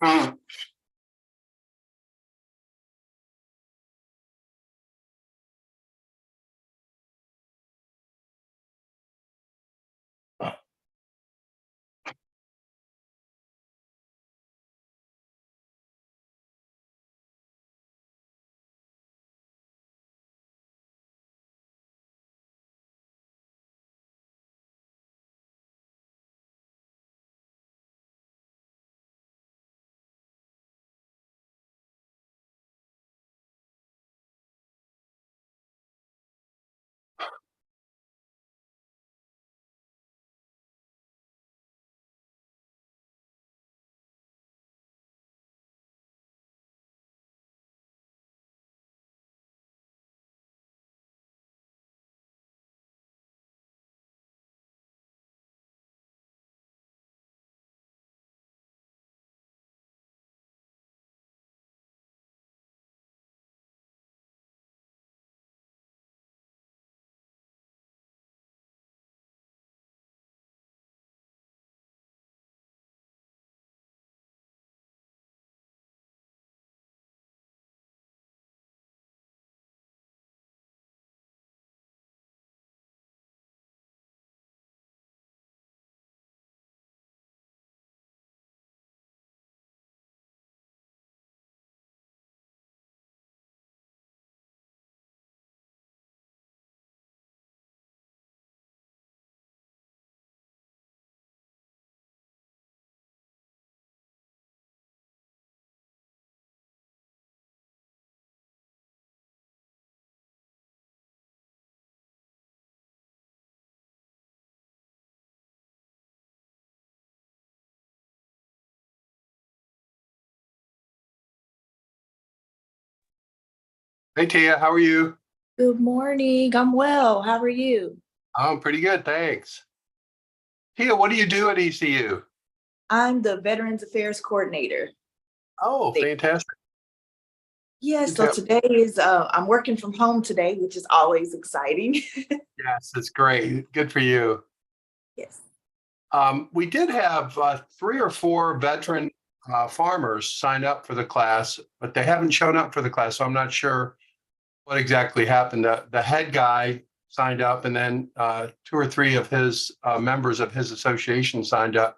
Hey Tia, how are you? Good morning. I'm well. How are you? I'm pretty good, thanks. Tia, what do you do at ECU? I'm the Veterans Affairs Coordinator. Oh, There. fantastic. Yes, You so tell- today is I'm working from home today, which is always exciting. Yes, it's great. Good for you. Yes. We did have 3 or 4 veteran farmers sign up for the class, but they haven't shown up for the class, so I'm not sure what exactly happened. The head guy signed up, and then 2 or 3 of his members of his association signed up.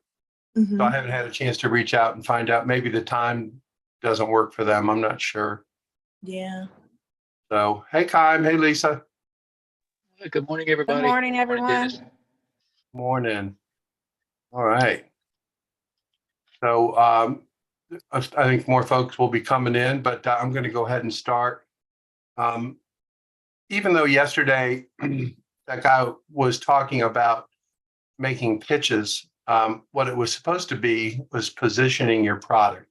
So I Hmm. haven't had a chance to reach out and find out. Maybe the time doesn't work for them. I'm not sure. Yeah. So, hey, Kyle. Hey, Lisa. Good morning, Good everybody. morning, Dennis. everyone. Morning. All right. So, I think more folks will be coming in, but I'm going to go ahead and start. Um, Even though yesterday that guy was talking about making pitches, what it was supposed to be was positioning your product.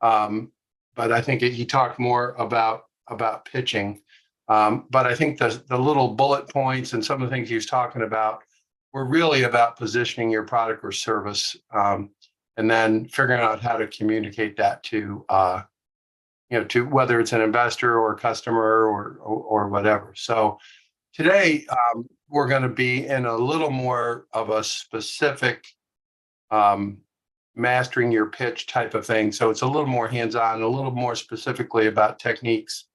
Um, but I think he talked more about pitching. But I think the little bullet points and some of the things he was talking about were really about positioning your product or service, and then figuring out how to communicate that to to whether it's an investor or a customer or whatever. So today we're going to be in a little more of a specific um, mastering your pitch type of thing. So it's a little more hands-on, a little more specifically about techniques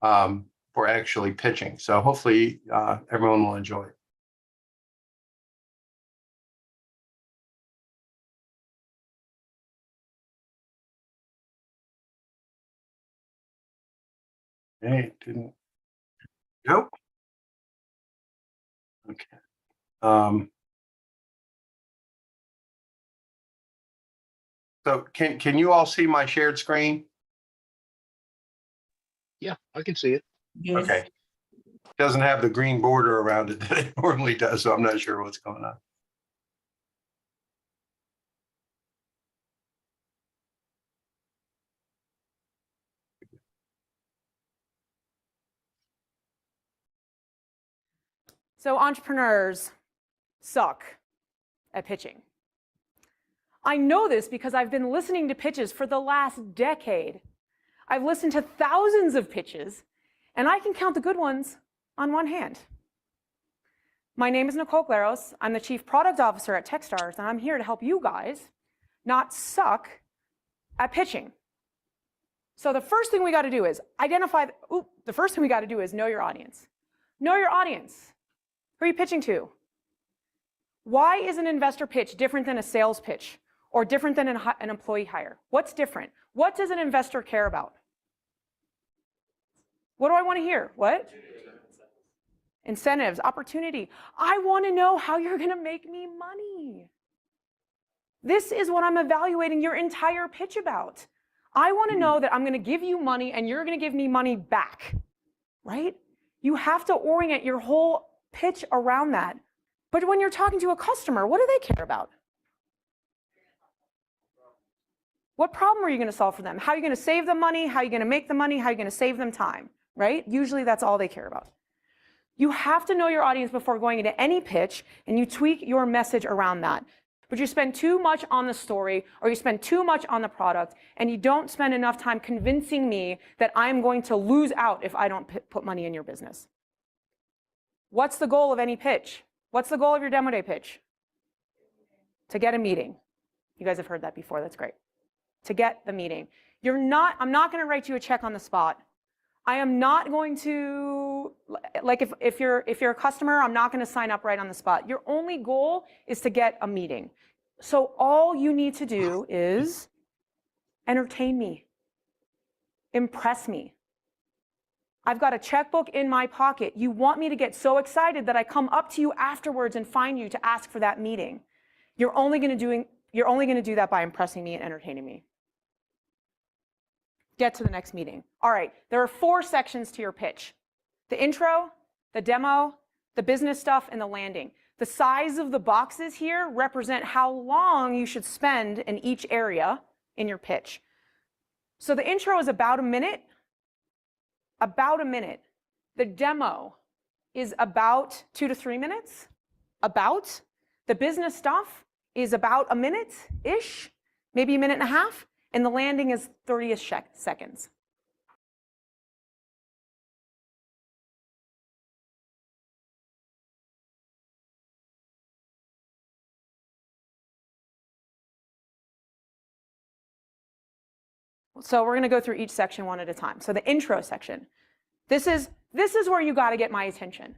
for actually pitching. So hopefully everyone will enjoy it. Hey, didn't. Nope. Okay. So can you all see my shared screen? Yeah, I can see it. Yes. Okay. Doesn't have the green border around it that it normally does, so I'm not sure what's going on. So entrepreneurs suck at pitching. I know this because I've been listening to pitches for the last decade. I've listened to thousands of pitches, and I can count the good ones on one hand. My name is Nicole Glaros. I'm the Chief Product Officer at Techstars, and I'm here to help you guys not suck at pitching. So the first thing we got to do is the first thing we got to do is know your audience. Know your audience. Who are you pitching to? Why is an investor pitch different than a sales pitch or different than an employee hire? What's different? What does an investor care about? What do I want to hear? What? Incentives, opportunity. I want to know how you're going to make me money. This is what I'm evaluating your entire pitch about. I want to know that I'm going to give you money and you're going to give me money back, right? You have to orient your whole pitch around that. But when you're talking to a customer, what do they care about? What problem are you going to solve for them? How are you going to save them money? How are you going to make them money? How are you going to save them time, right? Usually that's all they care about. You have to know your audience before going into any pitch, and you tweak your message around that. But you spend too much on the story, or you spend too much on the product, and you don't spend enough time convincing me that I'm going to lose out if I don't put money in your business. What's the goal of any pitch? What's the goal of your demo day pitch? To get a meeting. You guys have heard that before, that's great. To get the meeting. I'm not going to write you a check on the spot. I am not going to, like if you're a customer, I'm not going to sign up right on the spot. Your only goal is to get a meeting. So all you need to do is entertain me, impress me. I've got a checkbook in my pocket. You want me to get so excited that I come up to you afterwards and find you to ask for that meeting. You're only going to do that by impressing me and entertaining me. Get to the next meeting. All right, there are 4 sections to your pitch. The intro, the demo, the business stuff, and the landing. The size of the boxes here represent how long you should spend in each area in your pitch. So the intro is about a minute. About a minute. The demo is about 2 to 3 minutes. About. The business stuff is about a minute-ish, maybe a minute and a half. And the landing is 30-ish seconds. So we're going to go through each section one at a time. So the intro section. This is where you got to get my attention.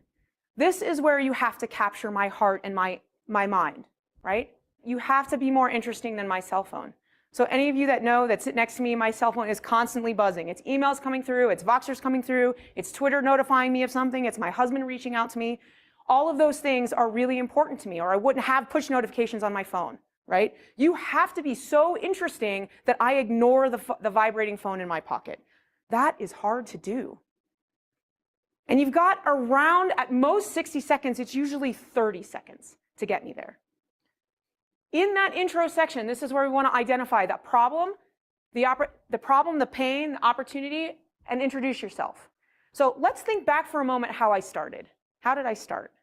This is where you have to capture my heart and my mind, right? You have to be more interesting than my cell phone. So any of you that know that sit next to me, my cell phone is constantly buzzing. It's emails coming through, it's Voxers coming through, it's Twitter notifying me of something, it's my husband reaching out to me. All of those things are really important to me, or I wouldn't have push notifications on my phone, right? You have to be so interesting that I ignore the vibrating phone in my pocket. That is hard to do. And you've got around, at most 60 seconds, it's usually 30 seconds to get me there. In that intro section, this is where we want to identify that problem, the problem, the pain, the opportunity, and introduce yourself. So let's think back for a moment how I started. How did I start?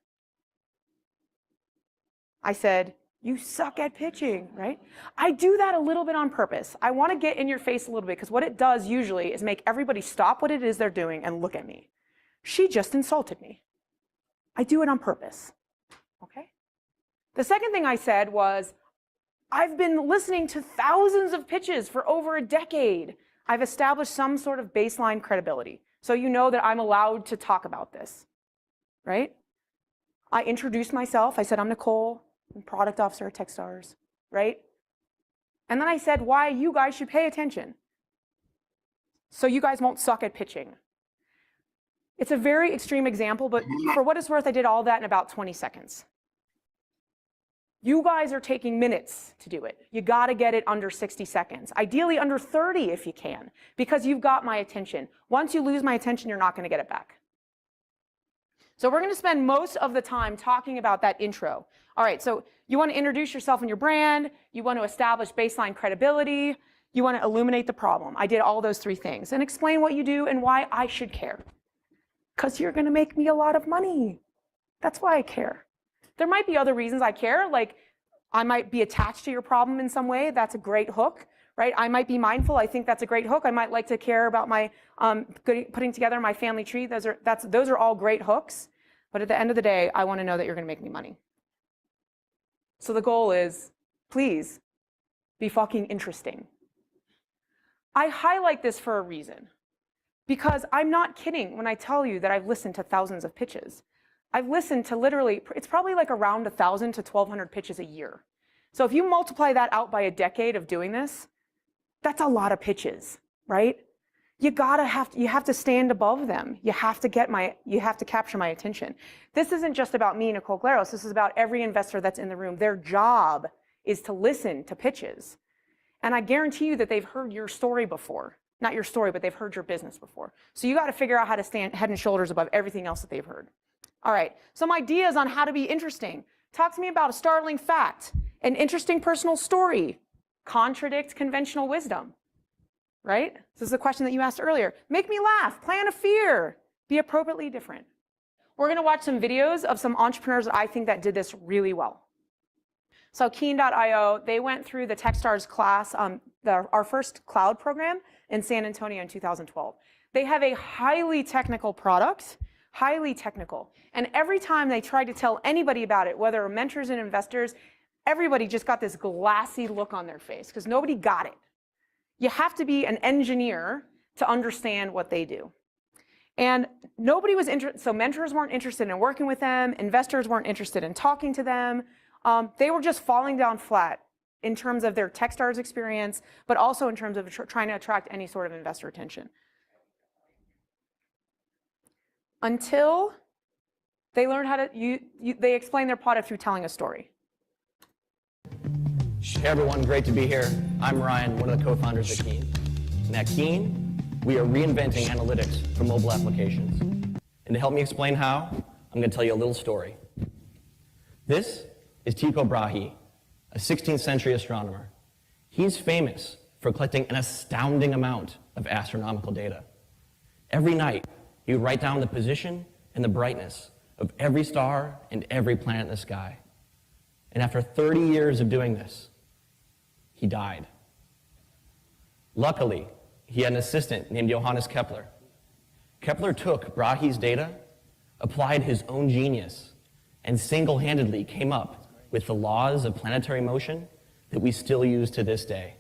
I said, you suck at pitching, right? I do that a little bit on purpose. I want to get in your face a little bit because what it does usually is make everybody stop what it is they're doing and look at me. She just insulted me. I do it on purpose, okay? The second thing I said was, I've been listening to thousands of pitches for over a decade. I've established some sort of baseline credibility. So you know that I'm allowed to talk about this, right? I introduced myself. I said, I'm Nicole, I'm product officer at Techstars, right? And then I said why you guys should pay attention so you guys won't suck at pitching. It's a very extreme example, but for what it's worth, I did all that in about 20 seconds. You guys are taking minutes to do it. You got to get it under 60 seconds, ideally under 30 if you can, because you've got my attention. Once you lose my attention, you're not going to get it back. So we're going to spend most of the time talking about that intro. All right, so you want to introduce yourself and your brand. You want to establish baseline credibility. You want to illuminate the problem. I did all those 3 things and explain what you do and why I should care. Because you're going to make me a lot of money. That's why I care. There might be other reasons I care, like I might be attached to your problem in some way. That's a great hook, right? I might be mindful. I think that's a great hook. I might like to care about my putting together my family tree. Those are all great hooks. But at the end of the day, I want to know that you're going to make me money. So the goal is, please, be fucking interesting. I highlight this for a reason, because I'm not kidding when I tell you that I've listened to thousands of pitches. I've listened to literally, it's probably like around 1,000 to 1,200 pitches a year. So if you multiply that out by a decade of doing this, that's a lot of pitches, right? You have to stand above them. You have to capture my attention. This isn't just about me, Nicole Glaros. This is about every investor that's in the room. Their job is to listen to pitches. And I guarantee you that they've heard your story before. Not your story, but they've heard your business before. So you got to figure out how to stand head and shoulders above everything else that they've heard. All right, some ideas on how to be interesting. Talk to me about a startling fact, an interesting personal story, contradict conventional wisdom, right? This is the question that you asked earlier. Make me laugh, plan a fear, be appropriately different. We're gonna watch some videos of some entrepreneurs that I think that did this really well. So Keen.io, they went through the Techstars class, our first cloud program in San Antonio in 2012. They have a highly technical product, highly technical. And every time they tried to tell anybody about it, whether mentors and investors, everybody just got this glassy look on their face because nobody got it. You have to be an engineer to understand what they do. And nobody was interested, so mentors weren't interested in working with them, investors weren't interested in talking to them. They were just falling down flat in terms of their Techstars experience, but also in terms of trying to attract any sort of investor attention. Until they learned how to, they explain their product through telling a story. Hey everyone, great to be here. I'm Ryan, one of the co-founders of Keen. And at Keen, we are reinventing analytics for mobile applications. And to help me explain how, I'm going to tell you a little story. This is Tycho Brahe, a 16th century astronomer. He's famous for collecting an astounding amount of astronomical data. Every night, he would write down the position and the brightness of every star and every planet in the sky. And after 30 years of doing this, he died. Luckily, he had an assistant named Johannes Kepler. Kepler took Brahe's data, applied his own genius, and single-handedly came up with the laws of planetary motion that we still use to this day.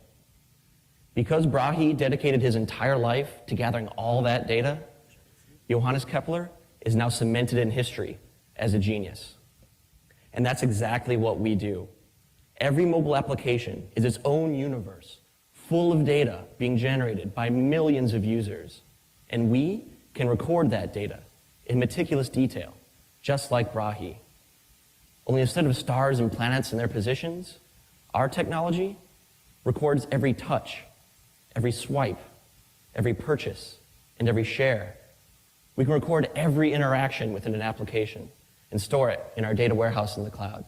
Because Brahe dedicated his entire life to gathering all that data, Johannes Kepler is now cemented in history as a genius. And that's exactly what we do. Every mobile application is its own universe, full of data being generated by millions of users. And we can record that data in meticulous detail, just like Brahe. Only instead of stars and planets and their positions, our technology records every touch, every swipe, every purchase, and every share. We can record every interaction within an application and store it in our data warehouse in the cloud.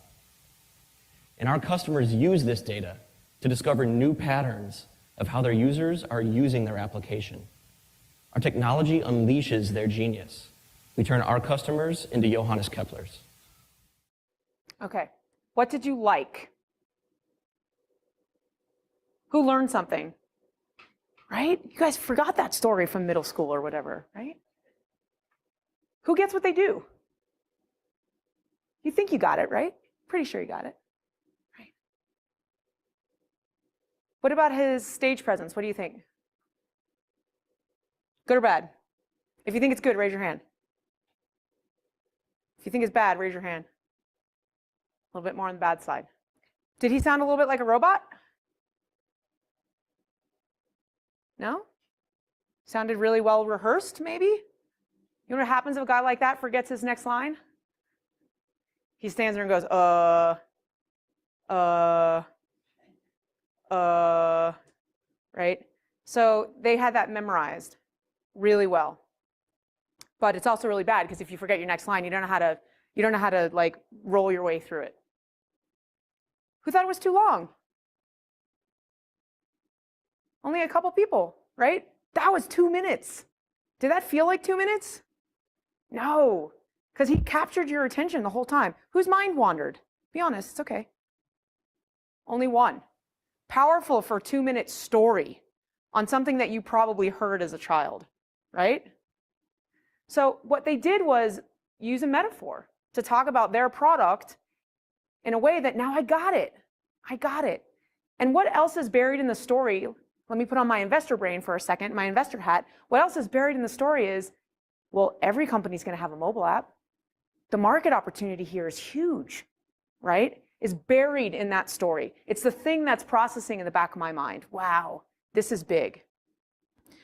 And our customers use this data to discover new patterns of how their users are using their application. Our technology unleashes their genius. We turn our customers into Johannes Keplers. Okay, what did you like? Who learned something? Right? You guys forgot that story from middle school or whatever, right? Who gets what they do? You think you got it, right? Pretty sure you got it, right? What about his stage presence? What do you think? Good or bad? If you think it's good, raise your hand. If you think it's bad, raise your hand. A little bit more on the bad side. Did he sound a little bit like a robot? No? Sounded really well rehearsed, maybe? You know what happens if a guy like that forgets his next line? He stands there and goes, right? So they had that memorized really well. But it's also really bad because if you forget your next line, you don't know how to like roll your way through it. Who thought it was too long? Only a couple people, right? That was 2 minutes. Did that feel like 2 minutes? No, because he captured your attention the whole time. Whose mind wandered? Be honest, it's okay. Only one. Powerful for a 2-minute story on something that you probably heard as a child, right? So what they did was use a metaphor to talk about their product in a way that now I got it. I got it. And what else is buried in the story let me put on my investor brain for a second, my investor hat. What else is buried in the story is, well, every company's going to have a mobile app. The market opportunity here is huge, right? Is buried in that story. It's the thing that's processing in the back of my mind. Wow, this is big.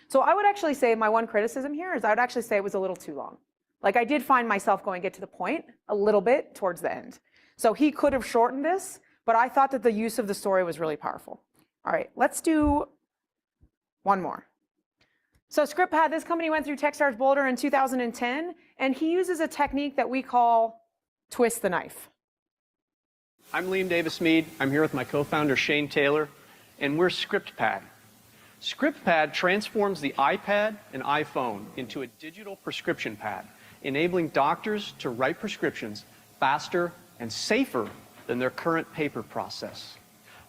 So I would actually say my one criticism here is I would actually say it was a little too long. Like I did find myself going get to the point a little bit towards the end. So he could have shortened this, but I thought that the use of the story was really powerful. All right, let's do one more. So ScriptPad, this company went through Techstars Boulder in 2010, and he uses a technique that we call twist the knife. I'm Liam Davis-Mead. I'm here with my co-founder Shane Taylor, and we're ScriptPad. ScriptPad transforms the iPad and iPhone into a digital prescription pad, enabling doctors to write prescriptions faster and safer than their current paper process.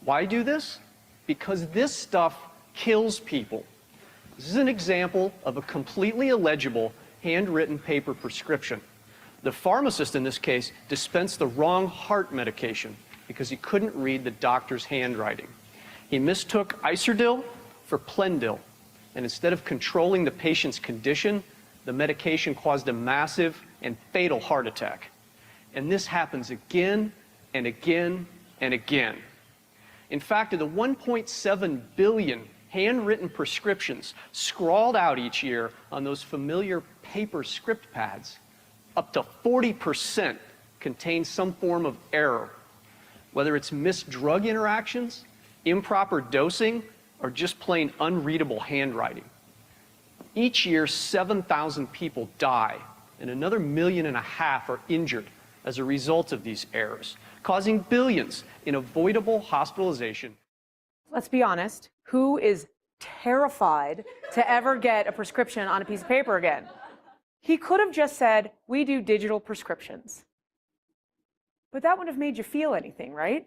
Why do this? Because this stuff kills people. This is an example of a completely illegible handwritten paper prescription. The pharmacist in this case dispensed the wrong heart medication because he couldn't read the doctor's handwriting. He mistook Iserdil for Plendil, and instead of controlling the patient's condition, the medication caused a massive and fatal heart attack. And this happens again and again and again. In fact, of the 1.7 billion handwritten prescriptions scrawled out each year on those familiar paper script pads, up to 40% contain some form of error, whether it's missed drug interactions, improper dosing, or just plain unreadable handwriting. Each year, 7,000 people die, and another 1.5 million are injured as a result of these errors, causing billions in avoidable hospitalization. Let's be honest, who is terrified to ever get a prescription on a piece of paper again? He could have just said, we do digital prescriptions. But that wouldn't have made you feel anything, right?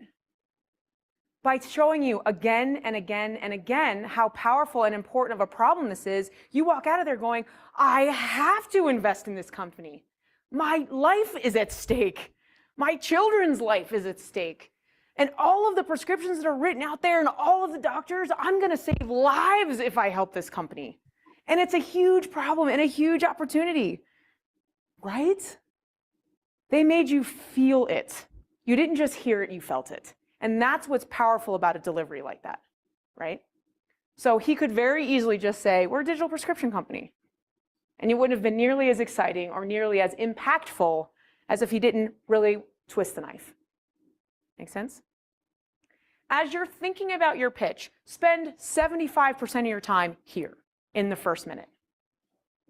By showing you again and again and again how powerful and important of a problem this is, you walk out of there going, I have to invest in this company. My life is at stake. My children's life is at stake. And all of the prescriptions that are written out there and all of the doctors, I'm going to save lives if I help this company. And it's a huge problem and a huge opportunity, right? They made you feel it. You didn't just hear it, you felt it. And that's what's powerful about a delivery like that, right? So he could very easily just say, we're a digital prescription company. And it wouldn't have been nearly as exciting or nearly as impactful as if he didn't really twist the knife. Make sense? As you're thinking about your pitch, spend 75% of your time here in the first minute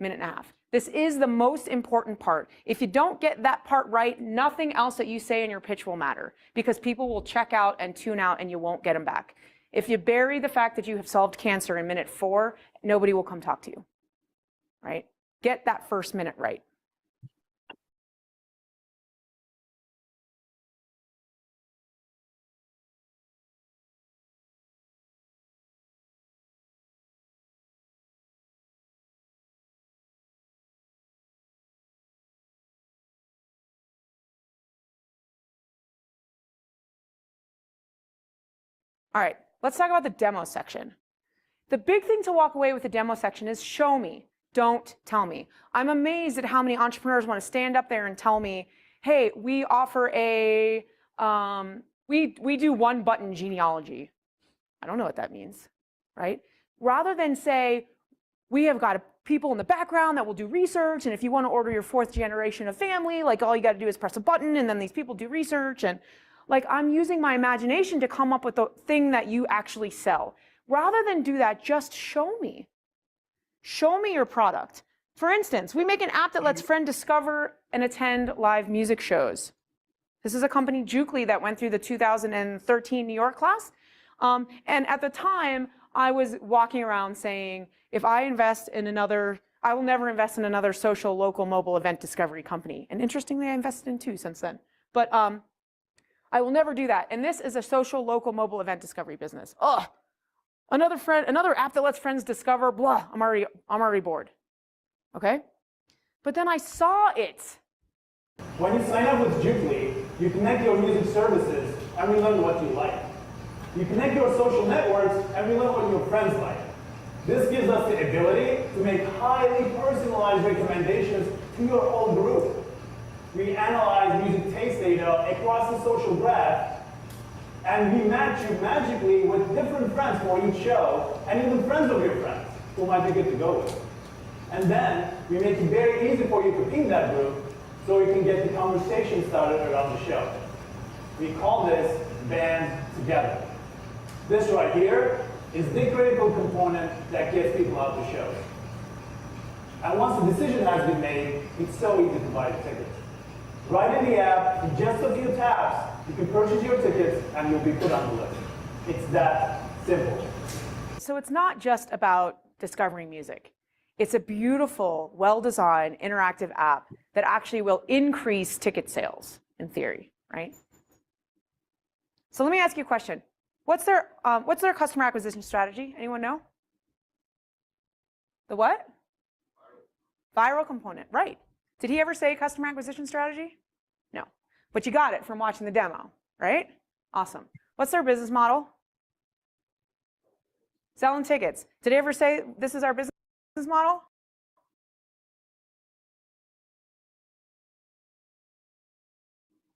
and a half. This is the most important part. If you don't get that part right, nothing else that you say in your pitch will matter because people will check out and tune out and you won't get them back. If you bury the fact that you have solved cancer in minute 4, nobody will come talk to you, right? Get that first minute right. All right, let's talk about the demo section. The big thing to walk away with the demo section is show me, don't tell me. I'm amazed at how many entrepreneurs want to stand up there and tell me, hey, we offer a, we do one button genealogy. I don't know what that means, right? Rather than say, we have got people in the background that will do research, and if you want to order your 4th generation of family, like all you got to do is press a button, and then these people do research, and like I'm using my imagination to come up with the thing that you actually sell. Rather than do that, just show me. Show me your product. For instance, we make an app that lets friends discover and attend live music shows. This is a company, Jukely, that went through the 2013 New York class. And at the time, I was walking around saying, if I invest in another, I will never invest in another social, local, mobile event discovery company. And interestingly, I invested in 2 since then. But I will never do that. And this is a social, local, mobile event discovery business. Ugh. Another app that lets friends discover, blah, I'm already bored. Okay? But then I saw it. When you sign up with Jukely, you connect your music services and we learn what you like. You connect your social networks and we learn what your friends like. This gives us the ability to make highly personalized recommendations to your whole group. We analyze music taste data across the social graph, and we match you magically with different friends for each show, and even friends of your friends who might be good to go with. And then we make it very easy for you to ping that group so you can get the conversation started around the show. We call this band together. This right here is the critical component that gets people out to shows. And once the decision has been made, it's so easy to buy the tickets. Right in the app, in just a few taps, you can purchase your tickets and you'll be put on the list. It's that simple. So it's not just about discovering music. It's a beautiful, well-designed, interactive app that actually will increase ticket sales, in theory, right? So let me ask you a question. What's their customer acquisition strategy? Anyone know? The what? Viral component, right. Did he ever say customer acquisition strategy? No. But you got it from watching the demo, right? Awesome. What's their business model? Selling tickets. Did he ever say this is our business model?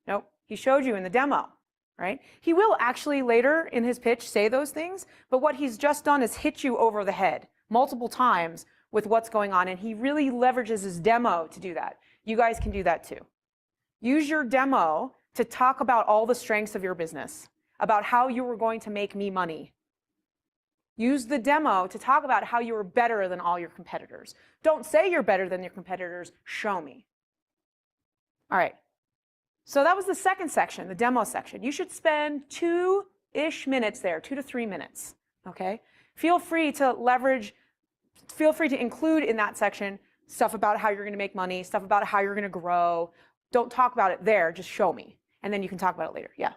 Nope. He showed you in the demo, right? He will actually later in his pitch say those things, but what he's just done is hit you over the head multiple times with what's going on, and he really leverages his demo to do that. You guys can do that too. Use your demo to talk about all the strengths of your business, about how you were going to make me money. Use the demo to talk about how you are better than all your competitors. Don't say you're better than your competitors, show me. All right, so that was the second section, the demo section. You should spend 2-ish minutes there, 2 to 3 minutes, okay? Feel free to include in that section stuff about how you're gonna make money, stuff about how you're gonna grow. Don't talk about it there, just show me. And then you can talk about it later, yeah.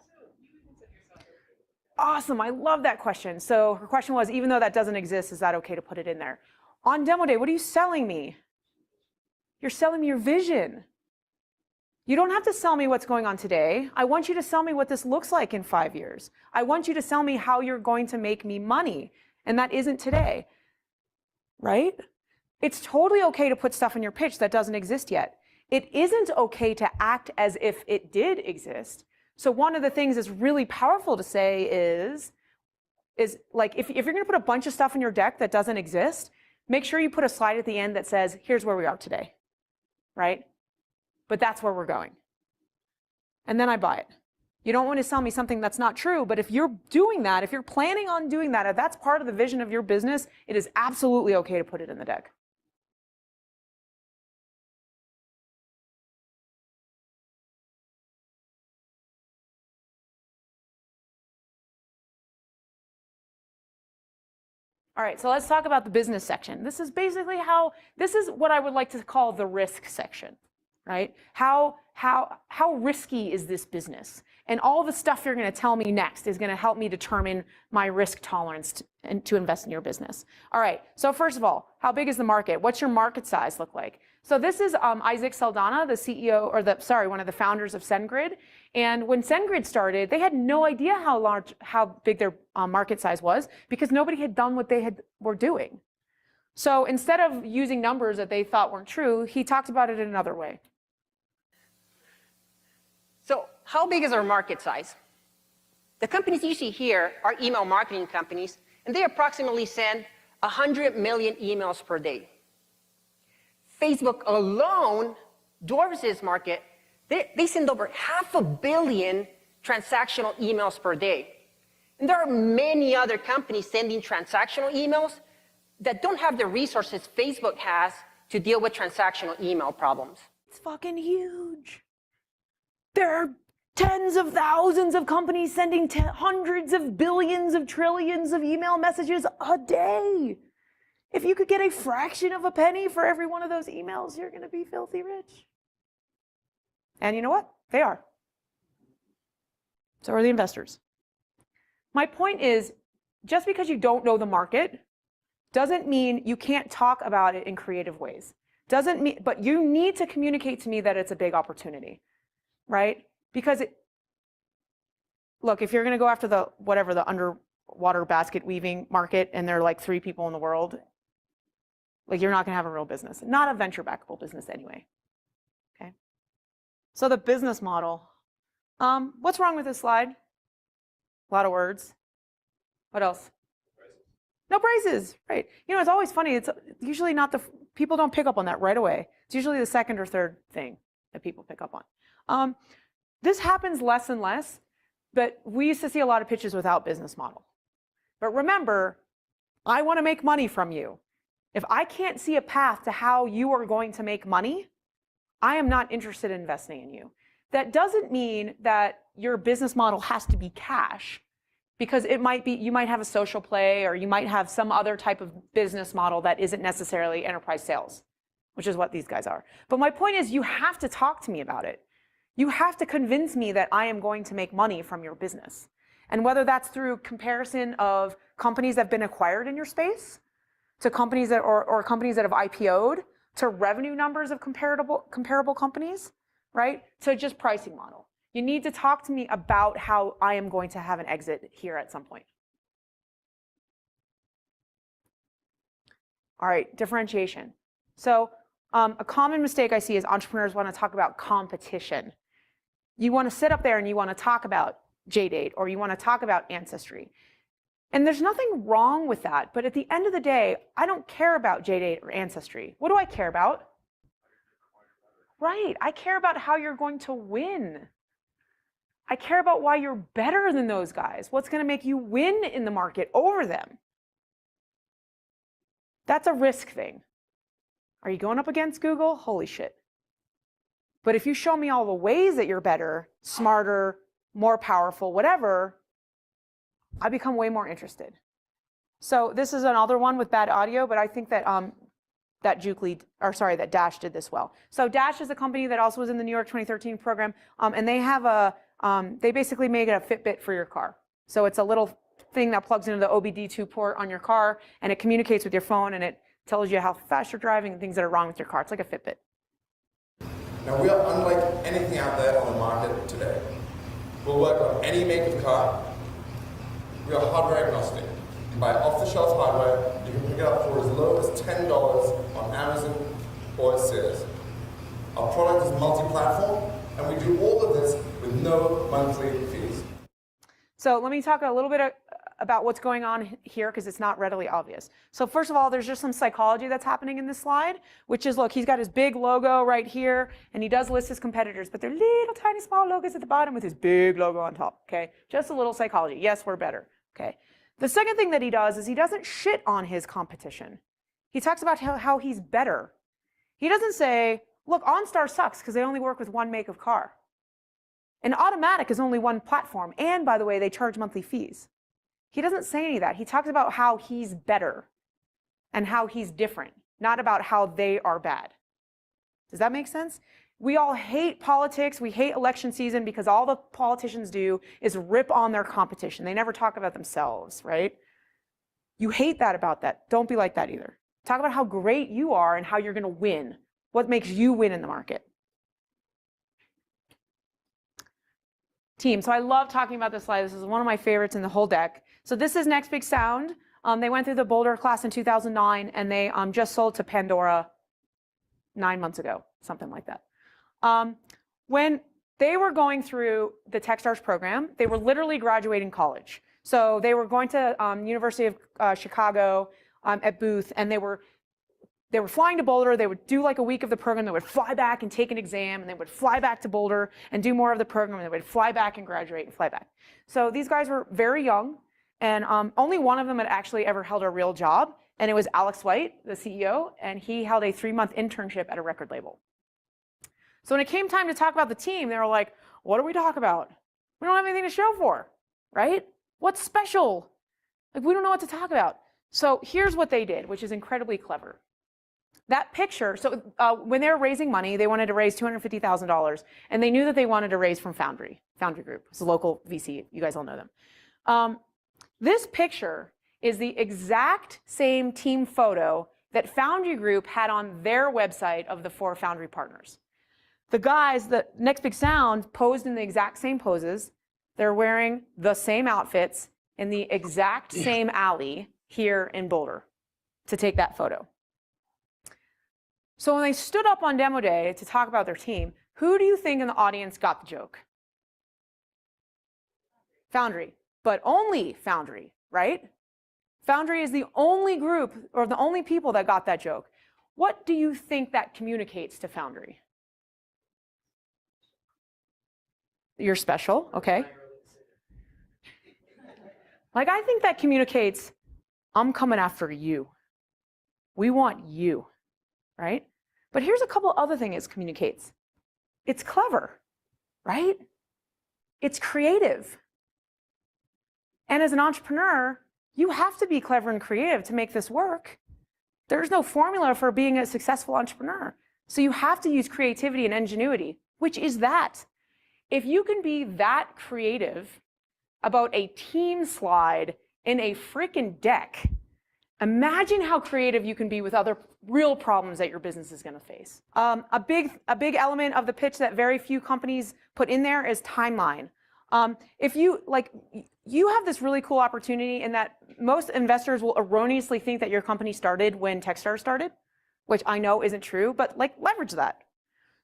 Awesome, I love that question. So her question was, even though that doesn't exist, is that okay to put it in there? On demo day, what are you selling me? You're selling me your vision. You don't have to sell me what's going on today. I want you to sell me what this looks like in 5 years. I want you to sell me how you're going to make me money. And that isn't today, right? It's totally okay to put stuff in your pitch that doesn't exist yet. It isn't okay to act as if it did exist. So one of the things that's really powerful to say is like, if you're gonna put a bunch of stuff in your deck that doesn't exist, make sure you put a slide at the end that says, here's where we are today, right? But that's where we're going. And then I buy it. You don't want to sell me something that's not true, but if you're doing that, if you're planning on doing that, if that's part of the vision of your business, it is absolutely okay to put it in the deck. All right, so let's talk about the business section. This is basically this is what I would like to call the risk section, right? How risky is this business? And all the stuff you're gonna tell me next is gonna help me determine my risk tolerance to invest in your business. All right, so first of all, how big is the market? What's your market size look like? So this is Isaac Saldana, the CEO, or one of the founders of SendGrid. And when SendGrid started, they had no idea how big their market size was because nobody had done what they were doing. So instead of using numbers that they thought weren't true, he talked about it in another way. So how big is our market size? The companies you see here are email marketing companies, and they approximately send 100 million emails per day. Facebook alone dwarfs this market. They send over 500 million transactional emails per day. And there are many other companies sending transactional emails that don't have the resources Facebook has to deal with transactional email problems. It's fucking huge. There are tens of thousands of companies sending hundreds of billions of trillions of email messages a day. If you could get a fraction of a penny for every one of those emails, you're gonna be filthy rich. And you know what? They are. So are the investors. My point is, just because you don't know the market doesn't mean you can't talk about it in creative ways. Doesn't mean, but you need to communicate to me that it's a big opportunity, right? Because look, if you're going to go after the whatever the underwater basket weaving market, and there are like 3 people in the world, like you're not going to have a real business, not a venture backable business anyway. Okay. So the business model. What's wrong with this slide? A lot of words. What else? No prices, right? You know, it's always funny. It's usually not people don't pick up on that right away. It's usually the second or third thing that people pick up on. This happens less and less, but we used to see a lot of pitches without business model. But remember, I want to make money from you. If I can't see a path to how you are going to make money, I am not interested in investing in you. That doesn't mean that your business model has to be cash, because it might be, you might have a social play, or you might have some other type of business model that isn't necessarily enterprise sales, which is what these guys are. But my point is, you have to talk to me about it. You have to convince me that I am going to make money from your business. And whether that's through comparison of companies that have been acquired in your space, to companies that, or companies that have IPO'd, to revenue numbers of comparable companies, right? To just pricing model. You need to talk to me about how I am going to have an exit here at some point. All right, differentiation. So a common mistake I see is entrepreneurs want to talk about competition. You want to sit up there and you want to talk about JDate, or you want to talk about Ancestry. And there's nothing wrong with that. But at the end of the day, I don't care about JDate or Ancestry. What do I care about? Right, I care about how you're going to win. I care about why you're better than those guys. What's going to make you win in the market over them? That's a risk thing. Are you going up against Google? Holy shit. But if you show me all the ways that you're better, smarter, more powerful, whatever, I become way more interested. So this is another one with bad audio, but I think that that Dash did this well. So Dash is a company that also was in the New York 2013 program, and they have they basically make it a Fitbit for your car. So it's a little thing that plugs into the OBD2 port on your car, and it communicates with your phone, and it tells you how fast you're driving and things that are wrong with your car. It's like a Fitbit. Now, we are unlike anything out there on the market today. We'll work on any make of car. We are hardware agnostic. You buy off-the-shelf hardware, you can pick it up for as low as $10 on Amazon or at Sears. Our product is multi-platform, and we do all of this with no monthly fees. So let me talk a little bit about what's going on here, because it's not readily obvious. So first of all, there's just some psychology that's happening in this slide, which is, look, he's got his big logo right here, and he does list his competitors, but they're little tiny small logos at the bottom with his big logo on top, okay? Just a little psychology. Yes, we're better, okay? The second thing that he does is he doesn't shit on his competition. He talks about how he's better. He doesn't say, look, OnStar sucks because they only work with one make of car. And Automatic is only one platform, and by the way, they charge monthly fees. He doesn't say any of that. He talks about how he's better and how he's different, not about how they are bad. Does that make sense? We all hate politics. We hate election season because all the politicians do is rip on their competition. They never talk about themselves, right? You hate that about that. Don't be like that either. Talk about how great you are and how you're going to win. What makes you win in the market? Team. So I love talking about this slide. This is one of my favorites in the whole deck. So this is Next Big Sound. They went through the Boulder class in 2009, and they just sold to Pandora 9 months ago, something like that. When they were going through the Techstars program, they were literally graduating college. So they were going to University of Chicago at Booth, and they were flying to Boulder. They would do like a week of the program. They would fly back and take an exam, and they would fly back to Boulder and do more of the program. And they would fly back and graduate and fly back. So these guys were very young, and only one of them had actually ever held a real job, and it was Alex White, the CEO, and he held a 3-month internship at a record label. So when it came time to talk about the team, they were like, what do we talk about? We don't have anything to show for, right? What's special? Like, we don't know what to talk about. So here's what they did, which is incredibly clever. That picture, so when they were raising money, they wanted to raise $250,000, and they knew that they wanted to raise from Foundry Group. It's a local VC. You guys all know them. This picture is the exact same team photo that Foundry Group had on their website of the 4 Foundry partners. The guys, the Next Big Sound, posed in the exact same poses. They're wearing the same outfits in the exact same alley here in Boulder to take that photo. So when they stood up on demo day to talk about their team, who do you think in the audience got the joke? Foundry, but only Foundry, right? Foundry is the only group or the only people that got that joke. What do you think that communicates to Foundry? You're special, okay. Like, I think that communicates, I'm coming after you. We want you, right? But here's a couple other things it communicates. It's clever, right? It's creative. And as an entrepreneur, you have to be clever and creative to make this work. There's no formula for being a successful entrepreneur. So you have to use creativity and ingenuity, which is that. If you can be that creative about a team slide in a freaking deck, imagine how creative you can be with other real problems that your business is going to face. A big element of the pitch that very few companies put in there is timeline. If you have this really cool opportunity in that most investors will erroneously think that your company started when Techstars started, which I know isn't true, but like leverage that.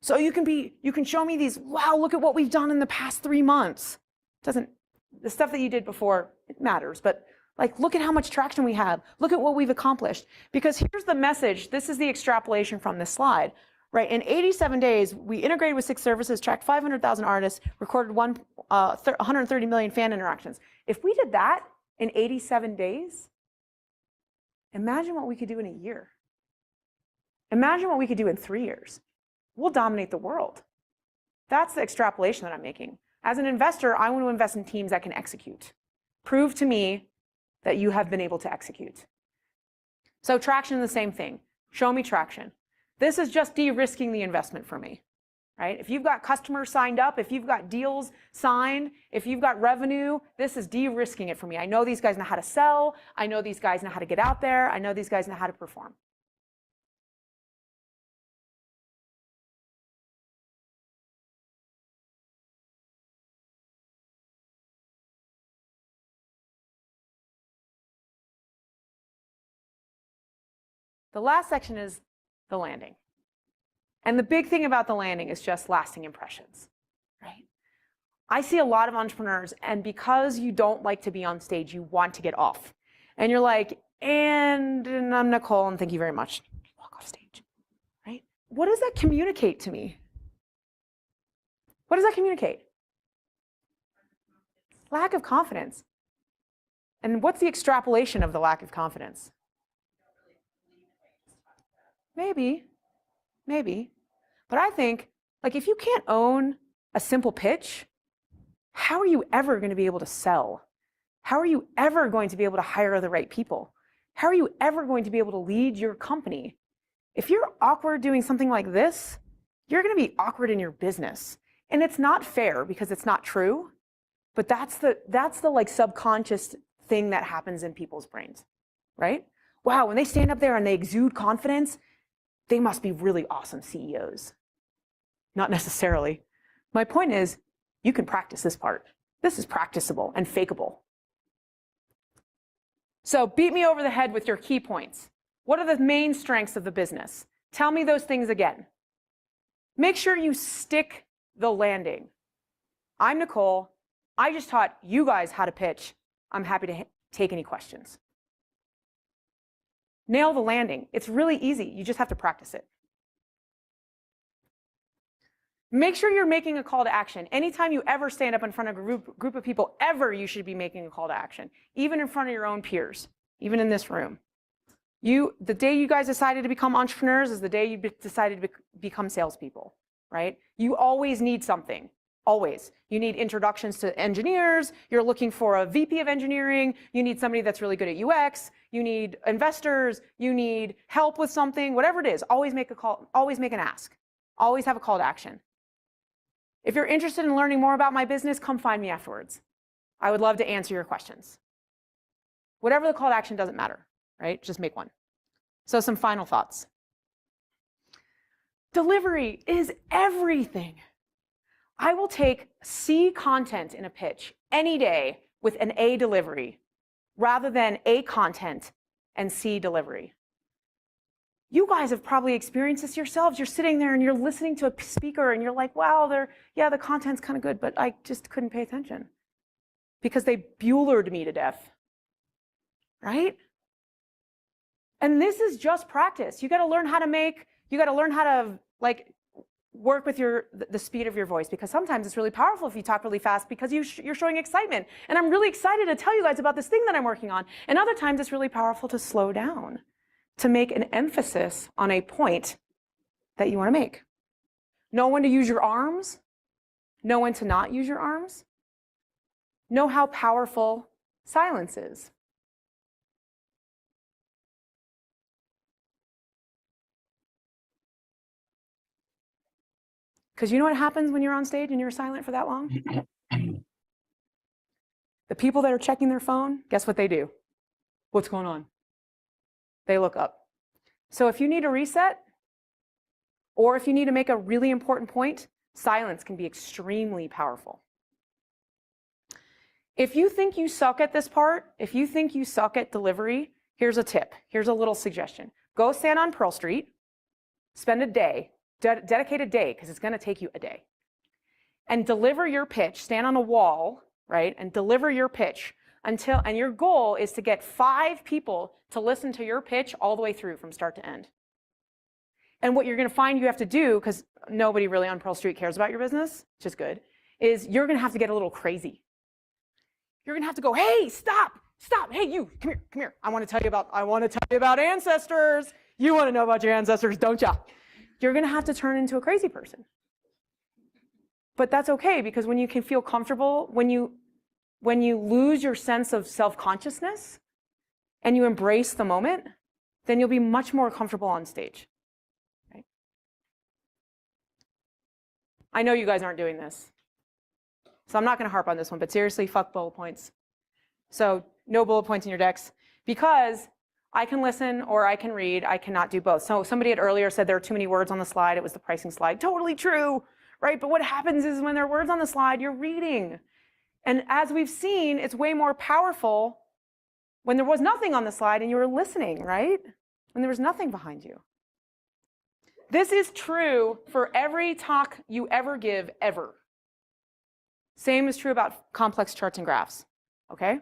So you can show me these, wow, look at what we've done in the past 3 months. The stuff that you did before, it matters, but like, look at how much traction we have. Look at what we've accomplished. Because here's the message. This is the extrapolation from this slide, right? In 87 days, we integrated with 6 services, tracked 500,000 artists, recorded 130 million fan interactions. If we did that in 87 days, imagine what we could do in a year. Imagine what we could do in 3 years. We'll dominate the world. That's the extrapolation that I'm making. As an investor, I want to invest in teams that can execute. Prove to me that you have been able to execute. So traction, the same thing. Show me traction. This is just de-risking the investment for me, right? If you've got customers signed up, if you've got deals signed, if you've got revenue, this is de-risking it for me. I know these guys know how to sell. I know these guys know how to get out there. I know these guys know how to perform. The last section is the landing. And the big thing about the landing is just lasting impressions, right? I see a lot of entrepreneurs, and because you don't like to be on stage, you want to get off. And you're like, and I'm Nicole, and thank you very much. Walk off stage, right? What does that communicate to me? What does that communicate? Lack of confidence. And what's the extrapolation of the lack of confidence? Maybe. But I think, like, if you can't own a simple pitch, how are you ever going to be able to sell? How are you ever going to be able to hire the right people? How are you ever going to be able to lead your company? If you're awkward doing something like this, you're going to be awkward in your business. And it's not fair because it's not true, but that's the like subconscious thing that happens in people's brains, right? Wow, when they stand up there and they exude confidence, they must be really awesome CEOs. Not necessarily. My point is, you can practice this part. This is practicable and fakeable. So beat me over the head with your key points. What are the main strengths of the business? Tell me those things again. Make sure you stick the landing. I'm Nicole. I just taught you guys how to pitch. I'm happy to take any questions. Nail the landing. It's really easy. You just have to practice it. Make sure you're making a call to action. Anytime you ever stand up in front of a group of people, you should be making a call to action, even in front of your own peers, even in this room. The day you guys decided to become entrepreneurs is the day you decided to become salespeople, right? You always need something. Always. You need introductions to engineers. You're looking for a VP of engineering. You need somebody that's really good at UX. You need investors. You need help with something, whatever it is. Always make a call. Always make an ask. Always have a call to action. If you're interested in learning more about my business, come find me afterwards. I would love to answer your questions. Whatever the call to action, doesn't matter, right? Just make one. So some final thoughts. Delivery is everything. I will take C content in a pitch any day with an A delivery rather than A content and C delivery. You guys have probably experienced this yourselves. You're sitting there and you're listening to a speaker and you're like, wow, the content's kind of good, but I just couldn't pay attention because they Buellered me to death, right? And this is just practice. You got to learn how to like work with the speed of your voice, because sometimes it's really powerful if you talk really fast because you're showing excitement. And I'm really excited to tell you guys about this thing that I'm working on. And other times it's really powerful to slow down, to make an emphasis on a point that you want to make. Know when to use your arms. Know when to not use your arms. Know how powerful silence is. Because you know what happens when you're on stage and you're silent for that long? The people that are checking their phone, guess what they do? What's going on? They look up. So if you need a reset, or if you need to make a really important point, silence can be extremely powerful. If you think you suck at this part, if you think you suck at delivery, here's a tip. Here's a little suggestion. Go stand on Pearl Street, spend a day, dedicate a day, because it's going to take you a day, and deliver your pitch. Stand on a wall, right, and deliver your pitch and your goal is to get 5 people to listen to your pitch all the way through from start to end. And what you're going to find you have to do, because nobody really on Pearl Street cares about your business, which is good, is you're going to have to get a little crazy. You're going to have to go, hey, stop, hey, you, come here. I want to tell you about ancestors. You want to know about your ancestors, don't you? You're going to have to turn into a crazy person. But that's okay, because when you can feel comfortable, when you lose your sense of self-consciousness and you embrace the moment, then you'll be much more comfortable on stage. Right? I know you guys aren't doing this, so I'm not going to harp on this one, but seriously, fuck bullet points. So no bullet points in your decks, because I can listen or I can read. I cannot do both. So somebody had earlier said there are too many words on the slide. It was the pricing slide. Totally true, right? But what happens is when there are words on the slide, you're reading. And as we've seen, it's way more powerful when there was nothing on the slide and you were listening, right? When there was nothing behind you. This is true for every talk you ever give, ever. Same is true about complex charts and graphs, okay?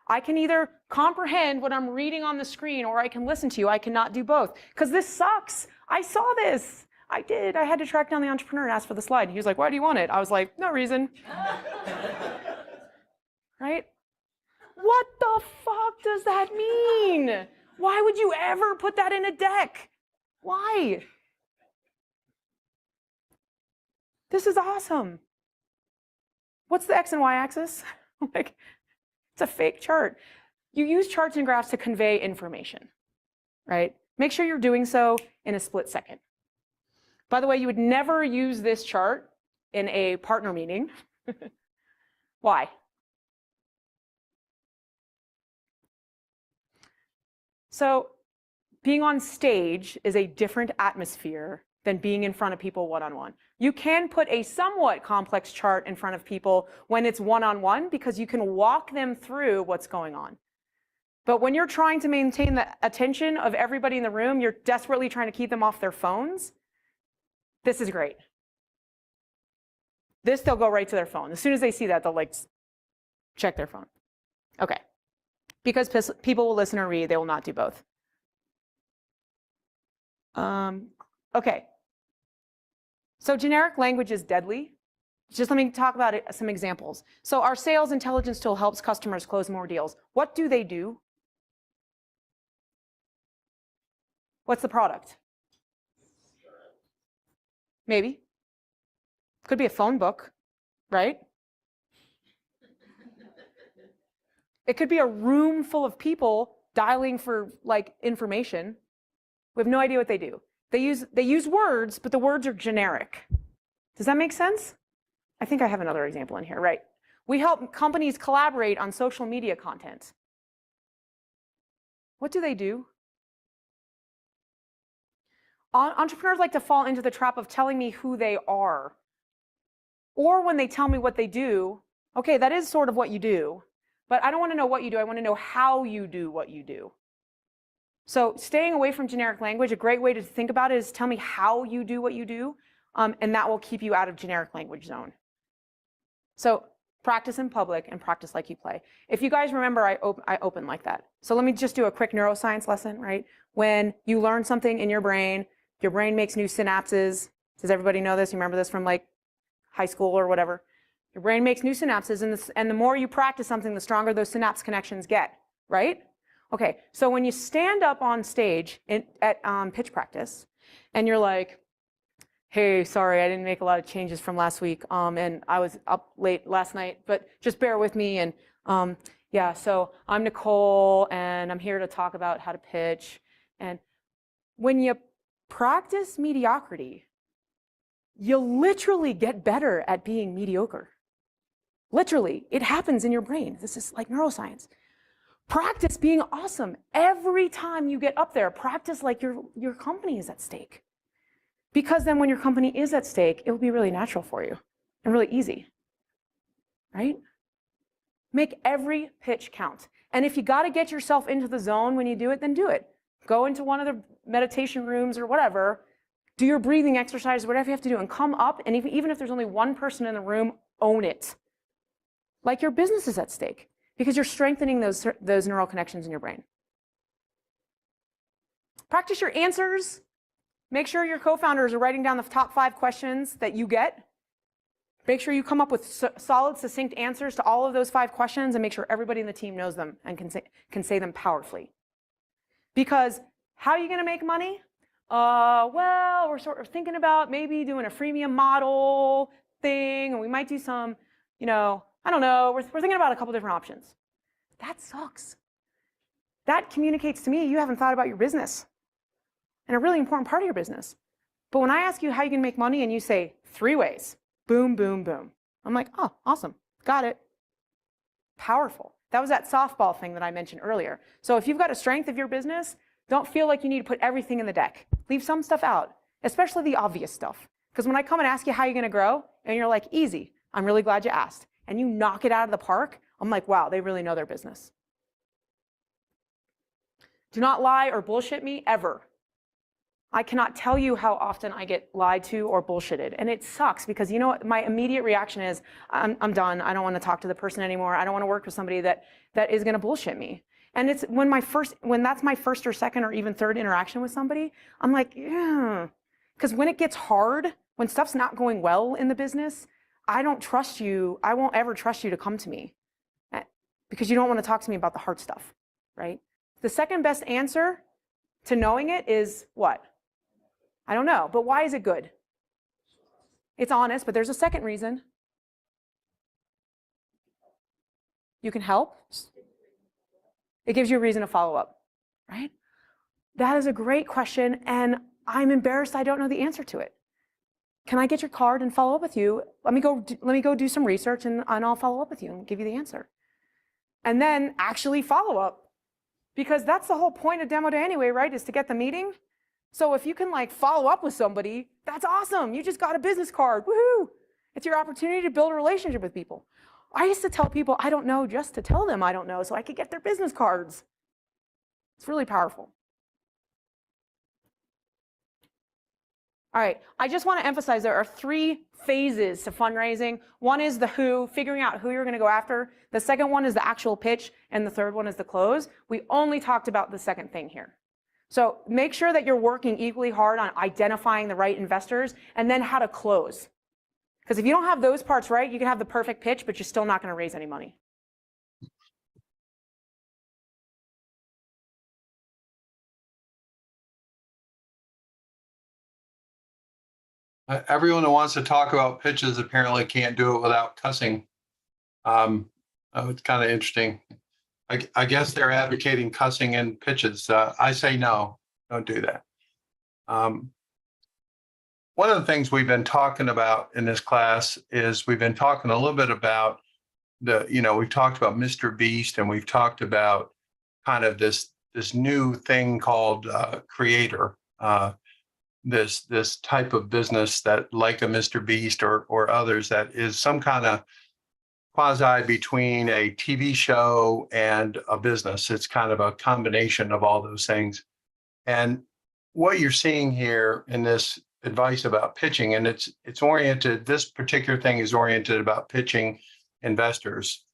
I can either comprehend what I'm reading on the screen or I can listen to you. I cannot do both, because this sucks. I saw this. I did. I had to track down the entrepreneur and ask for the slide. He was like, why do you want it? I was like, no reason. Right? What the fuck does that mean? Why would you ever put that in a deck? Why? This is awesome. What's the X and Y axis? Like, it's a fake chart. You use charts and graphs to convey information, right? Make sure you're doing so in a split second. By the way, you would never use this chart in a partner meeting. Why? So being on stage is a different atmosphere than being in front of people one-on-one. You can put a somewhat complex chart in front of people when it's one-on-one, because you can walk them through what's going on. But when you're trying to maintain the attention of everybody in the room, you're desperately trying to keep them off their phones. This is great. This, they'll go right to their phone. As soon as they see that, they'll like check their phone. Okay. Because people will listen or read, they will not do both. Okay. So generic language is deadly. Just let me talk about it, some examples. So our sales intelligence tool helps customers close more deals. What do they do? What's the product? Maybe. Could be a phone book, right? It could be a room full of people dialing for like information. We have no idea what they do. They use words, but the words are generic. Does that make sense? I think I have another example in here, right? We help companies collaborate on social media content. What do they do? Entrepreneurs like to fall into the trap of telling me who they are. Or when they tell me what they do, okay, that is sort of what you do, but I don't want to know what you do. I want to know how you do what you do. So staying away from generic language, a great way to think about it is tell me how you do what you do, and that will keep you out of generic language zone. So practice in public and practice like you play. If you guys remember, I open like that. So let me just do a quick neuroscience lesson, right? When you learn something in your brain makes new synapses. Does everybody know this? You remember this from like high school or whatever? Your brain makes new synapses, and the more you practice something, the stronger those synapse connections get, right? Okay, so when you stand up on stage at pitch practice, and you're like, hey, sorry, I didn't make a lot of changes from last week, and I was up late last night, but just bear with me, and yeah, so I'm Nicole, and I'm here to talk about how to pitch. And when you practice mediocrity, you literally get better at being mediocre. Literally, it happens in your brain. This is like neuroscience. Practice being awesome. Every time you get up there, practice like your company is at stake. Because then when your company is at stake, it will be really natural for you and really easy, right? Make every pitch count. And if you got to get yourself into the zone when you do it, then do it. Go into one of the meditation rooms or whatever, do your breathing exercises, whatever you have to do, and come up, and even if there's only one person in the room, own it. Like your business is at stake, because you're strengthening those neural connections in your brain. Practice your answers. Make sure your co-founders are writing down the top 5 questions that you get. Make sure you come up with solid, succinct answers to all of those 5 questions, and make sure everybody in the team knows them and can say them powerfully. Because how are you going to make money? Well, we're sort of thinking about maybe doing a freemium model thing, and we might do some, I don't know, we're thinking about a couple different options. That sucks. That communicates to me you haven't thought about your business and a really important part of your business. But when I ask you how you can make money and you say 3 ways, boom, boom, boom, I'm like, oh, awesome, got it. Powerful. That was that softball thing that I mentioned earlier. So if you've got a strength of your business, don't feel like you need to put everything in the deck. Leave some stuff out, especially the obvious stuff. Because when I come and ask you how you're going to grow, and you're like, easy, I'm really glad you asked, and you knock it out of the park, I'm like, wow, they really know their business. Do not lie or bullshit me ever. I cannot tell you how often I get lied to or bullshitted. And it sucks because you know what? My immediate reaction is, I'm done. I don't want to talk to the person anymore. I don't want to work with somebody that is going to bullshit me. And it's when that's my first or second or even third interaction with somebody, I'm like, yeah. Because when it gets hard, when stuff's not going well in the business, I don't trust you. I won't ever trust you to come to me because you don't want to talk to me about the hard stuff, right? The second best answer to knowing it is what? I don't know, but why is it good? It's honest, but there's a second reason. You can help. It gives you a reason to follow up, right? That is a great question, and I'm embarrassed I don't know the answer to it. Can I get your card and follow up with you? Let me go do some research, and I'll follow up with you and give you the answer. And then actually follow up, because that's the whole point of Demo Day anyway, right? Is to get the meeting. So if you can follow up with somebody, that's awesome. You just got a business card, woohoo! It's your opportunity to build a relationship with people. I used to tell people I don't know just to tell them I don't know so I could get their business cards. It's really powerful. All right, I just want to emphasize there are 3 phases to fundraising. One is the who, figuring out who you're going to go after. The second one is the actual pitch, and the third one is the close. We only talked about the second thing here. So make sure that you're working equally hard on identifying the right investors and then how to close. Because if you don't have those parts right, you can have the perfect pitch, but you're still not going to raise any money. Everyone that wants to talk about pitches apparently can't do it without cussing. It's kind of interesting. I guess they're advocating cussing in pitches. I say no, don't do that. One of the things we've been talking about in this class is we've been talking a little bit about we've talked about Mr. Beast, and we've talked about kind of this new thing called Creator. this type of business that, like a Mr. Beast or others, that is some kind of quasi between a TV show and a business. It's kind of a combination of all those things. And what you're seeing here in this advice about pitching, and it's oriented, this particular thing is oriented about pitching investors,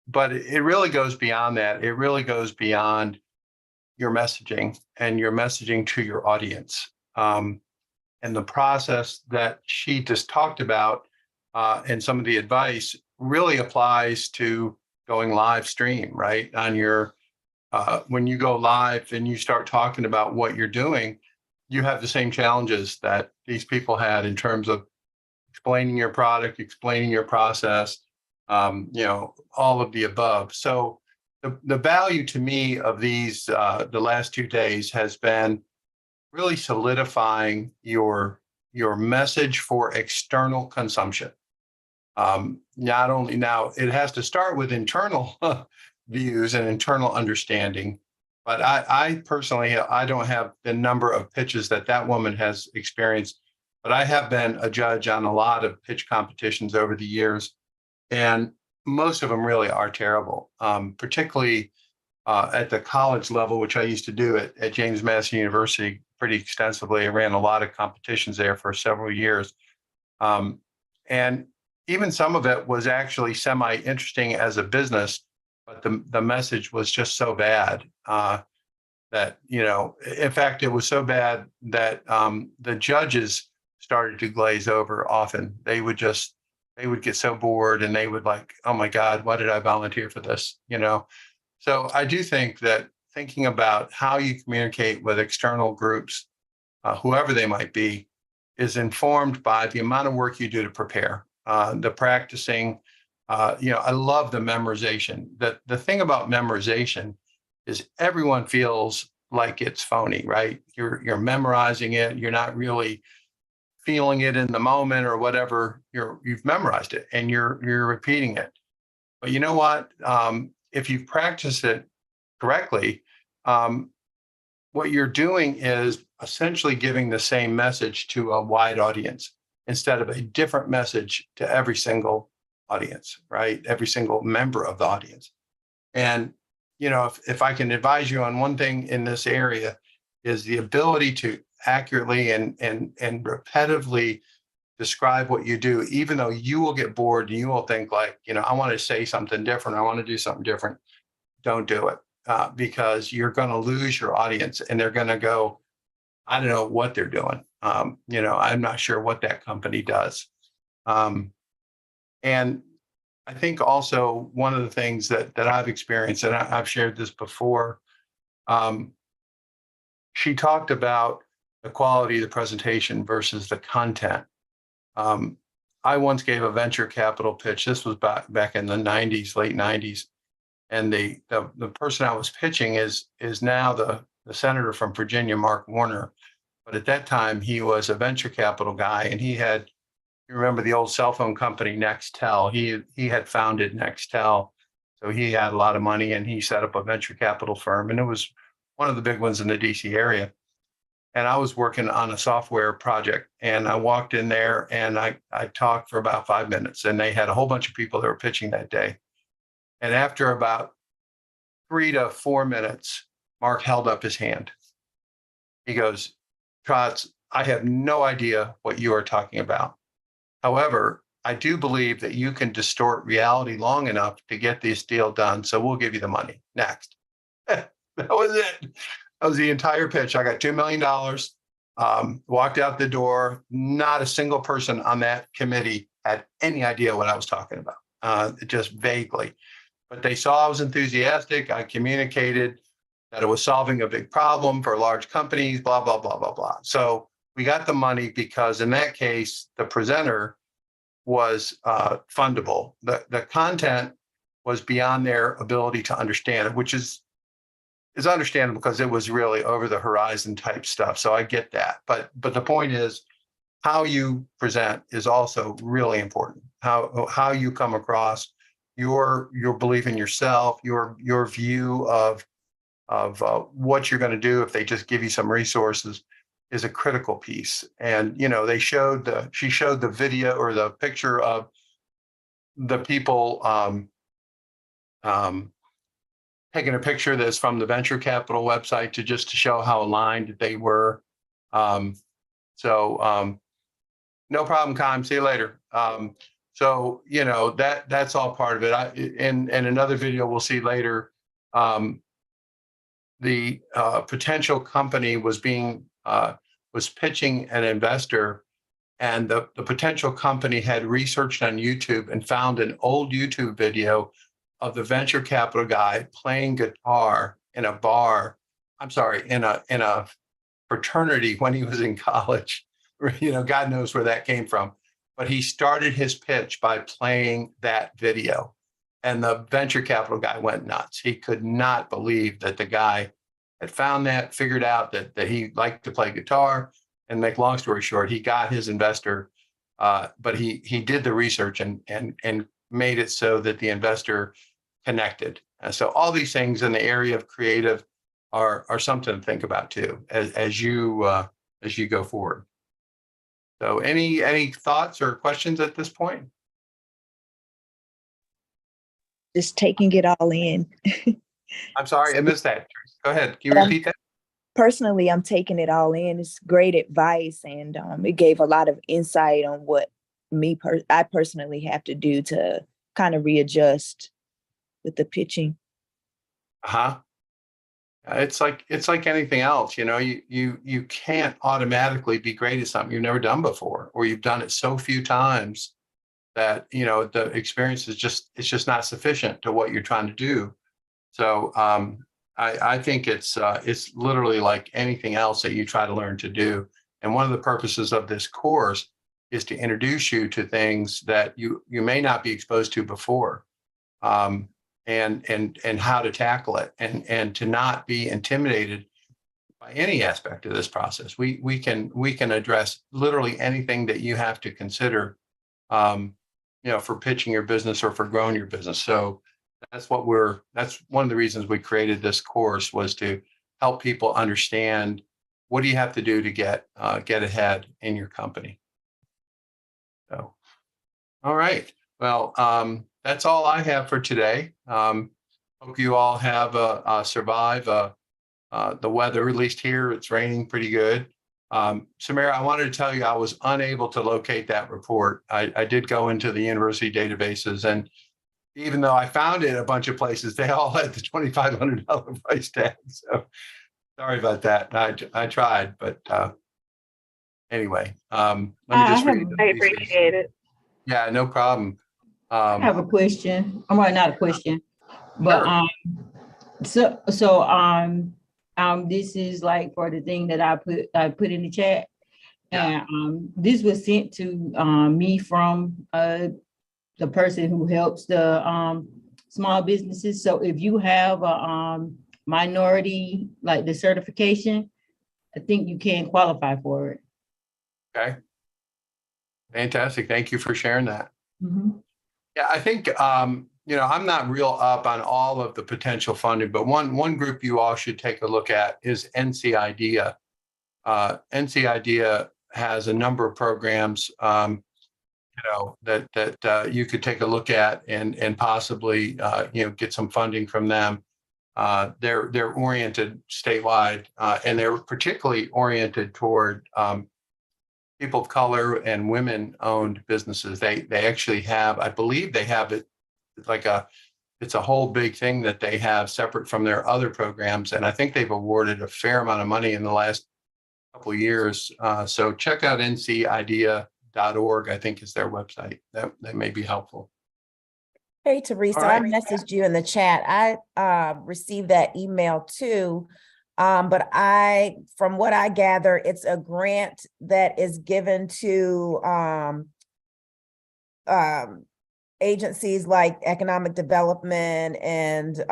but it really goes beyond that. It really goes beyond your messaging and your messaging to your audience. And the process that she just talked about and some of the advice really applies to going live stream, right? On your, when you go live and you start talking about what you're doing, you have the same challenges that these people had in terms of explaining your product, explaining your process, all of the above. So the value to me of these, the last 2 days has been really solidifying your message for external consumption. Not only now, it has to start with internal views and internal understanding, but I personally, I don't have the number of pitches that woman has experienced, but I have been a judge on a lot of pitch competitions over the years, and most of them really are terrible, particularly at the college level, which I used to do at James Madison University pretty extensively. I ran a lot of competitions there for several years. And even some of it was actually semi-interesting as a business, but the message was just so bad that, in fact, it was so bad that the judges started to glaze over often. They would get so bored and they would like, oh my God, why did I volunteer for this? So I do think that thinking about how you communicate with external groups, whoever they might be, is informed by the amount of work you do to prepare, the practicing. I love the memorization. The thing about memorization is everyone feels like it's phony, right? You're memorizing it. You're not really feeling it in the moment or whatever. You've memorized it and you're repeating it. But you know what? If you've practiced it correctly, what you're doing is essentially giving the same message to a wide audience instead of a different message to every single audience, right? Every single member of the audience. And, if I can advise you on one thing in this area, is the ability to accurately and repetitively describe what you do, even though you will get bored and you will think like, I want to say something different. I want to do something different. Don't do it because you're going to lose your audience and they're going to go, I don't know what they're doing. I'm not sure what that company does. And I think also one of the things that I've experienced, and I've shared this before, she talked about the quality of the presentation versus the content. I once gave a venture capital pitch. This was back in the 90s, late 90s. And the person I was pitching is now the senator from Virginia, Mark Warner. But at that time, he was a venture capital guy, and he had, you remember the old cell phone company Nextel? He had founded Nextel, so he had a lot of money, and he set up a venture capital firm, and it was one of the big ones in the DC area. And I was working on a software project, and I walked in there, and I talked for about 5 minutes, and they had a whole bunch of people that were pitching that day. And after about 3 to 4 minutes, Mark held up his hand. He goes, Trotz, I have no idea what you are talking about. However, I do believe that you can distort reality long enough to get this deal done. So we'll give you the money. Next. That was it. That was the entire pitch. I got $2 million, walked out the door. Not a single person on that committee had any idea what I was talking about, just vaguely. But they saw I was enthusiastic. I communicated that it was solving a big problem for large companies, blah, blah, blah, blah, blah. So we got the money because in that case, the presenter was fundable. The content was beyond their ability to understand it, which is understandable because it was really over the horizon type stuff. So I get that. But the point is, how you present is also really important. How you come across, your belief in yourself, your view of what you're going to do if they just give you some resources is a critical piece. And, you know, she showed the video or the picture of the people taking a picture that's from the venture capital website to show how aligned they were. No problem, Kyle. See you later. So, you know, that's all part of it. In another video we'll see later, the potential company was pitching an investor, and the potential company had researched on YouTube and found an old YouTube video of the venture capital guy playing guitar in a bar. I'm sorry, in a fraternity when he was in college. You know, God knows where that came from. But he started his pitch by playing that video. And the venture capital guy went nuts. He could not believe that the guy had found that, figured out that he liked to play guitar. And make long story short, he got his investor, but he did the research and made it so that the investor connected. So all these things in the area of creative are something to think about too, as you go forward. So any thoughts or questions at this point? Just taking it all in. I'm sorry, I missed that. Go ahead. Can you repeat that? Personally, I'm taking it all in. It's great advice, and it gave a lot of insight on what I personally have to do to kind of readjust with the pitching. It's like anything else, you know, you can't automatically be great at something you've never done before, or you've done it so few times that, you know, the experience is just not sufficient to what you're trying to do. So I think it's literally like anything else that you try to learn to do. And one of the purposes of this course is to introduce you to things that you may not be exposed to before. And how to tackle it, and to not be intimidated by any aspect of this process. We can address literally anything that you have to consider, you know, for pitching your business or for growing your business. So that's one of the reasons we created this course, was to help people understand what do you have to do to get ahead in your company. So, all right. Well, that's all I have for today. Hope you all have survive the weather. At least here, it's raining pretty good. Samara, I wanted to tell you I was unable to locate that report. I did go into the university databases, and even though I found it a bunch of places, they all had the $2,500 price tag. So sorry about that. I tried, but anyway, let me just read. I appreciate it. Yeah, no problem. I have a question. Well, not a question, but this is like for the thing that I put in the chat, and this was sent to me from the person who helps the small businesses. So if you have a minority, like the certification, I think you can qualify for it. Okay. Fantastic. Thank you for sharing that. Mm-hmm. Yeah, I think, you know, I'm not real up on all of the potential funding, but one group you all should take a look at is NC IDEA. NC IDEA has a number of programs, you know, that you could take a look at and possibly, you know, get some funding from them. They're oriented statewide, and they're particularly oriented toward people of color and women-owned businesses. They actually have, I believe they have it like it's a whole big thing that they have separate from their other programs. And I think they've awarded a fair amount of money in the last couple of years. So check out ncidea.org, I think is their website. That may be helpful. Hey, Teresa, All right. I messaged you in the chat. I received that email too. But from what I gather, it's a grant that is given to agencies like economic development and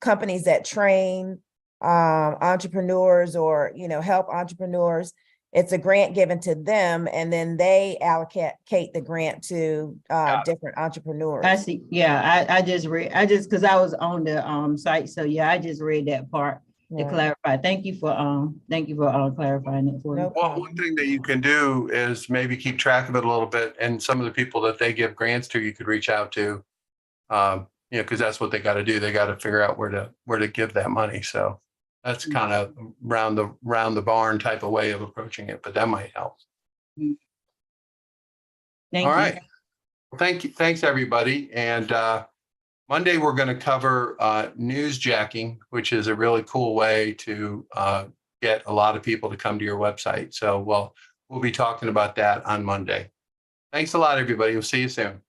companies that train entrepreneurs or, you know, help entrepreneurs. It's a grant given to them, and then they allocate the grant to different entrepreneurs. I see. Yeah, I just because I was on the site. So yeah, I just read that part. Right. clarify. Thank you for clarifying it for me. No Well, problem. one thing that you can do is maybe keep track of it a little bit, and some of the people that they give grants to, you could reach out to. You know, because that's what they got to do. They got to figure out where to give that money. So that's kind of round the barn type of way of approaching it, but that might help. Thank All you. right. Well, thank you. Thanks, everybody. And Monday, we're going to cover newsjacking, which is a really cool way to get a lot of people to come to your website. So we'll be talking about that on Monday. Thanks a lot, everybody. We'll see you soon.